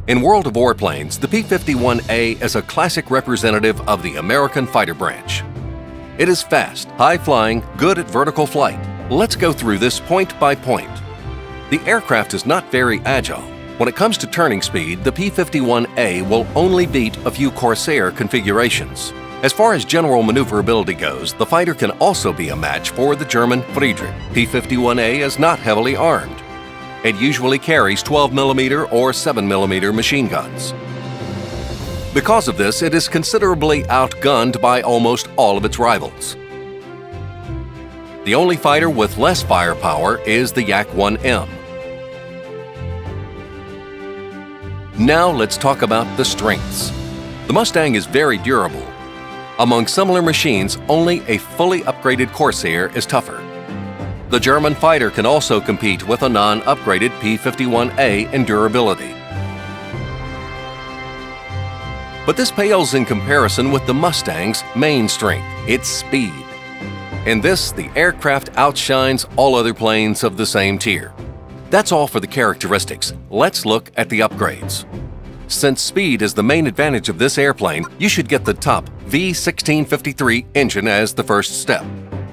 In World of Warplanes, the P-51A is a classic representative of the American fighter branch. It is fast, high-flying, good at vertical flight. Let's go through this point by point. The aircraft is not very agile. When it comes to turning speed, the P-51A will only beat a few Corsair configurations. As far as general maneuverability goes, the fighter can also be a match for the German Friedrich. P-51A is not heavily armed. It usually carries 12mm or 7mm machine guns. Because of this, it is considerably outgunned by almost all of its rivals. The only fighter with less firepower is the Yak-1M. Now let's talk about the strengths. The Mustang is very durable. Among similar machines, only a fully upgraded Corsair is tougher. The German fighter can also compete with a non-upgraded P-51A in durability. But this pales in comparison with the Mustang's main strength, its speed. In this, the aircraft outshines all other planes of the same tier. That's all for the characteristics. Let's look at the upgrades. Since speed is the main advantage of this airplane, you should get the top V1653 engine as the first step.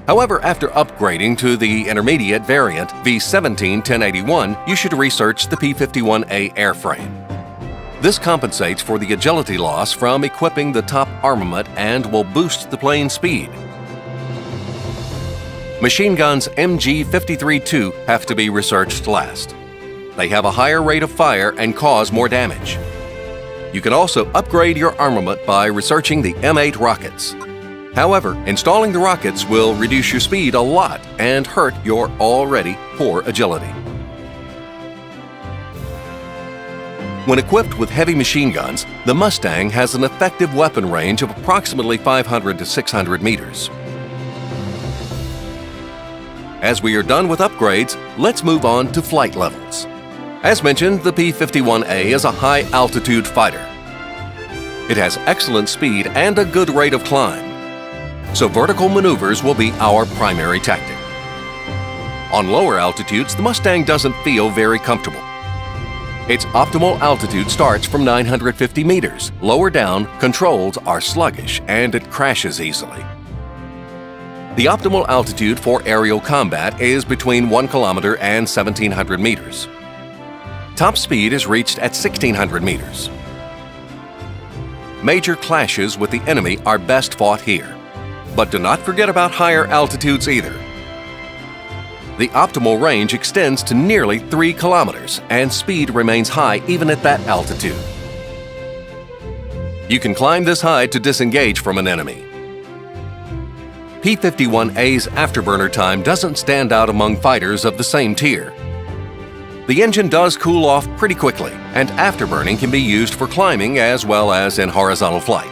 However, after upgrading to the intermediate variant V17-1081, you should research the P-51A airframe. This compensates for the agility loss from equipping the top armament and will boost the plane's speed. Machine guns MG53-2 have to be researched last. They have a higher rate of fire and cause more damage. You can also upgrade your armament by researching the M8 rockets. However, installing the rockets will reduce your speed a lot and hurt your already poor agility. When equipped with heavy machine guns, the Mustang has an effective weapon range of approximately 500 to 600 meters. As we are done with upgrades, let's move on to flight levels. As mentioned, the P-51A is a high-altitude fighter. It has excellent speed and a good rate of climb, so vertical maneuvers will be our primary tactic. On lower altitudes, the Mustang doesn't feel very comfortable. Its optimal altitude starts from 950 meters. Lower down, controls are sluggish and it crashes easily. The optimal altitude for aerial combat is between 1 kilometer and 1,700 meters. Top speed is reached at 1,600 meters. Major clashes with the enemy are best fought here. But do not forget about higher altitudes either. The optimal range extends to nearly 3 kilometers, and speed remains high even at that altitude. You can climb this high to disengage from an enemy. P-51A's afterburner time doesn't stand out among fighters of the same tier. The engine does cool off pretty quickly, and afterburning can be used for climbing as well as in horizontal flight.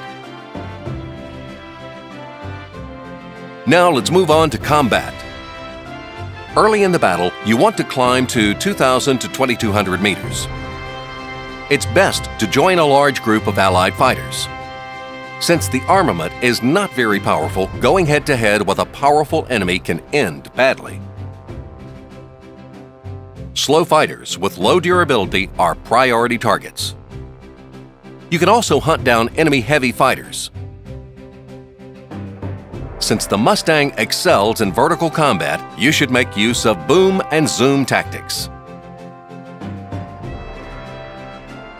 Now let's move on to combat. Early in the battle, you want to climb to 2,000 to 2,200 meters. It's best to join a large group of Allied fighters. Since the armament is not very powerful, going head-to-head with a powerful enemy can end badly. Slow fighters with low durability are priority targets. You can also hunt down enemy heavy fighters. Since the Mustang excels in vertical combat, you should make use of boom and zoom tactics.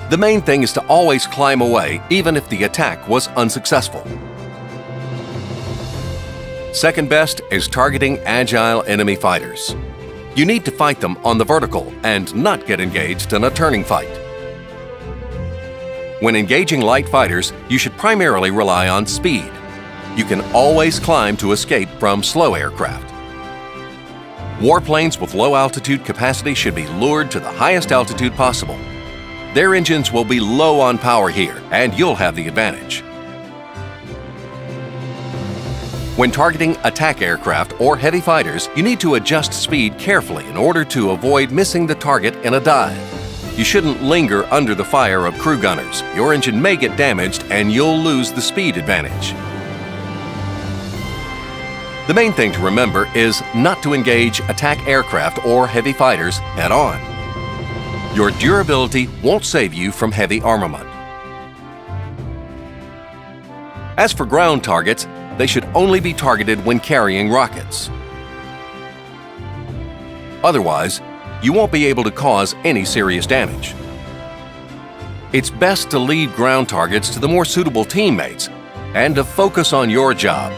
The main thing is to always climb away, even if the attack was unsuccessful. Second best is targeting agile enemy fighters. You need to fight them on the vertical and not get engaged in a turning fight. When engaging light fighters, you should primarily rely on speed. You can always climb to escape from slow aircraft. Warplanes with low altitude capacity should be lured to the highest altitude possible. Their engines will be low on power here, and you'll have the advantage. When targeting attack aircraft or heavy fighters, you need to adjust speed carefully in order to avoid missing the target in a dive. You shouldn't linger under the fire of crew gunners. Your engine may get damaged and you'll lose the speed advantage. The main thing to remember is not to engage attack aircraft or heavy fighters head-on. Your durability won't save you from heavy armament. As for ground targets, they should only be targeted when carrying rockets. Otherwise, you won't be able to cause any serious damage. It's best to leave ground targets to the more suitable teammates and to focus on your job,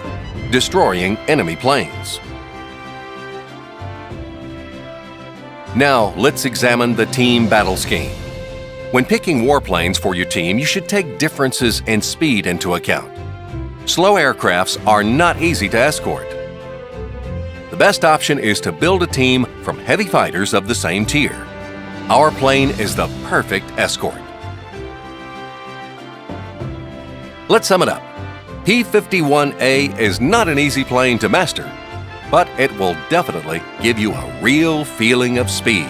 destroying enemy planes. Now, let's examine the team battle scheme. When picking warplanes for your team, you should take differences in speed into account. Slow aircrafts are not easy to escort. The best option is to build a team from heavy fighters of the same tier. Our plane is the perfect escort. Let's sum it up. P-51A is not an easy plane to master, but it will definitely give you a real feeling of speed.